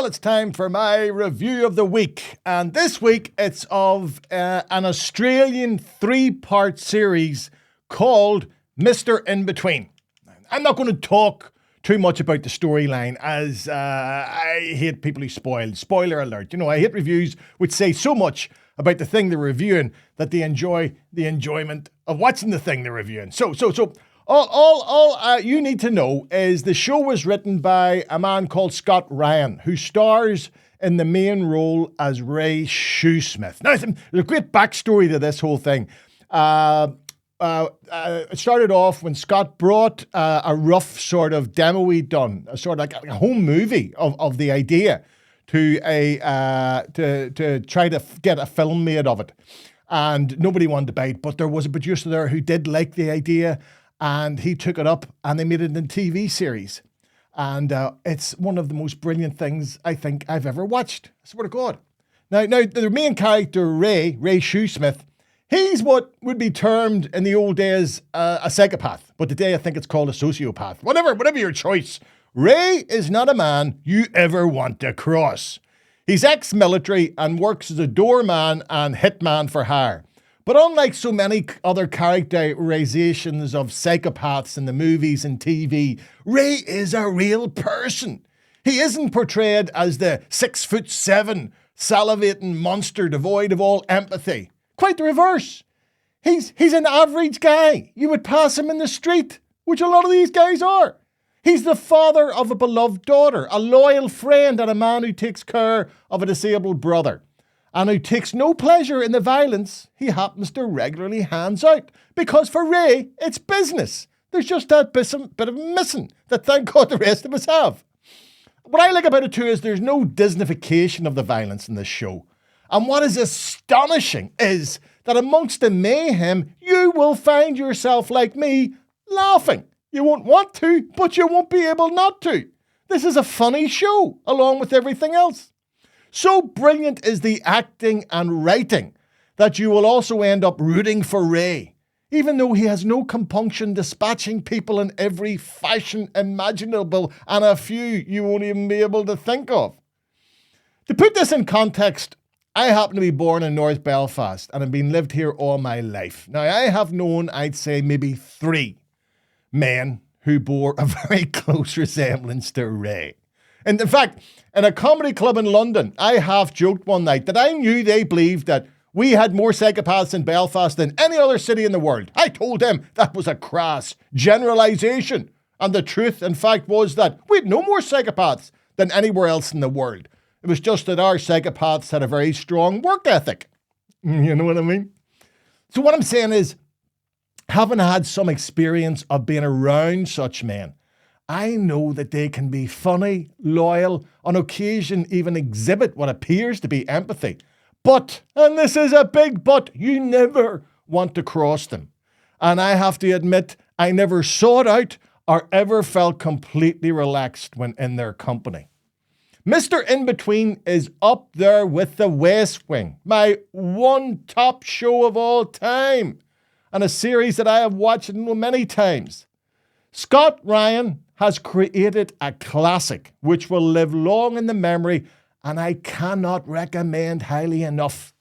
it's time for my review of the week. And this week, it's of an Australian 3-part series called Mr. Inbetween. I'm not going to talk too much about the storyline, as I hate people who spoil. Spoiler alert. You know, I hate reviews which say so much about the thing they're reviewing that they enjoy the enjoyment of watching the thing they're reviewing. So all you need to know is the show was written by a man called Scott Ryan, who stars in the main role as Ray Shoesmith. Now, there's a great backstory to this whole thing. It started off when Scott brought a rough sort of demo he'd done, a sort of like a home movie of the idea to try to get a film made of it. And nobody wanted to buy it, but there was a producer there who did like the idea, and he took it up and they made it into a TV series. And it's one of the most brilliant things I think I've ever watched. I swear to God. Now the main character, Ray Shoesmith, he's what would be termed in the old days a psychopath, but today I think it's called a sociopath. Whatever your choice. Ray is not a man you ever want to cross. He's ex-military and works as a doorman and hitman for hire. But unlike so many other characterizations of psychopaths in the movies and TV, Ray is a real person. He isn't portrayed as the 6'7" salivating monster devoid of all empathy. Quite the reverse. He's an average guy. You would pass him in the street, which a lot of these guys are. He's the father of a beloved daughter, a loyal friend, and a man who takes care of a disabled brother, and who takes no pleasure in the violence he happens to regularly hands out. Because for Ray, it's business. There's just that bit of missing that thank God the rest of us have. What I like about it too is there's no Disneyfication of the violence in this show. And what is astonishing is that amongst the mayhem, you will find yourself, like me, laughing. You won't want to, but you won't be able not to. This is a funny show, along with everything else. So brilliant is the acting and writing that you will also end up rooting for Ray, even though he has no compunction dispatching people in every fashion imaginable, and a few you won't even be able to think of. To put this in context, I happen to be born in North Belfast and have been lived here all my life. Now, I have known, I'd say, maybe 3 men who bore a very close resemblance to Ray. And in fact, in a comedy club in London, I half joked one night that I knew they believed that we had more psychopaths in Belfast than any other city in the world. I told them that was a crass generalisation. And the truth, in fact, was that we had no more psychopaths than anywhere else in the world. It was just that our psychopaths had a very strong work ethic. You know what I mean? So what I'm saying is, having had some experience of being around such men, I know that they can be funny, loyal, on occasion even exhibit what appears to be empathy. But, and this is a big but, you never want to cross them. And I have to admit, I never sought out or ever felt completely relaxed when in their company. Mr. Inbetween is up there with The West Wing, my one top show of all time, and a series that I have watched many times. Scott Ryan has created a classic which will live long in the memory, and I cannot recommend highly enough.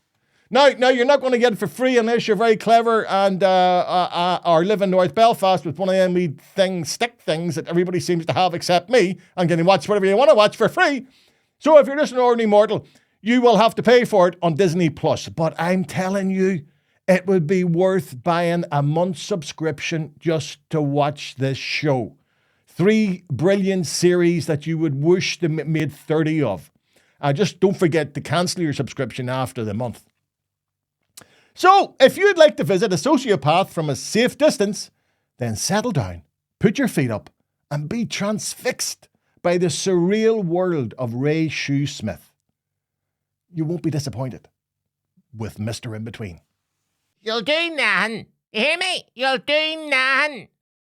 Now you're not going to get it for free unless you're very clever and or live in North Belfast with one of them wee stick things that everybody seems to have except me, and can watch whatever you want to watch for free. So if you're just an ordinary mortal, you will have to pay for it on Disney+. But I'm telling you, it would be worth buying a month's subscription just to watch this show. 3 brilliant series that you would wish they made 30 of. Just don't forget to cancel your subscription after the month. So, if you'd like to visit a sociopath from a safe distance, then settle down, put your feet up, and be transfixed by the surreal world of Ray Shoesmith. You won't be disappointed with Mr. Inbetween. You'll do nothing. You hear me? You'll do nothing.